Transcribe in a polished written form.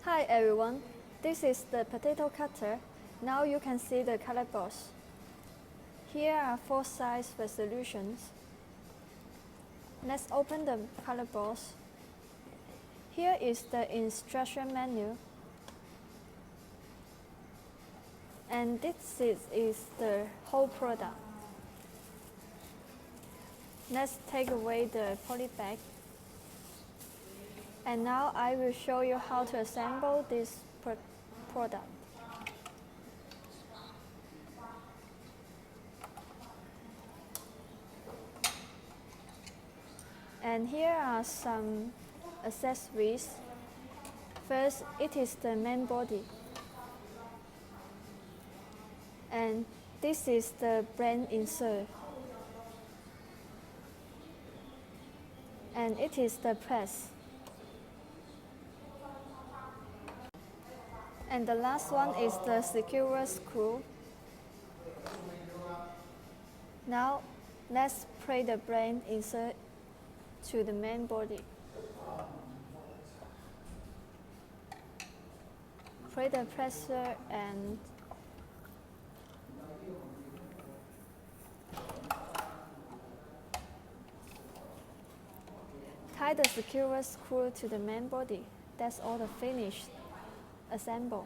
Hi everyone, this is the potato cutter. Now you can see the color box. Here are 4 size resolutions. Let's open the color box. Here is the instruction menu. And this is the whole product. Let's take away the poly bag. And now I will show you how to assemble this product. And here are some accessories. First, it is the main body. And this is the brand insert. And it is the press. And the last one is the secure screw. Now, let's place the brand insert to the main body. Place the pressure and tie the secure screw to the main body. That's all the finished assemble.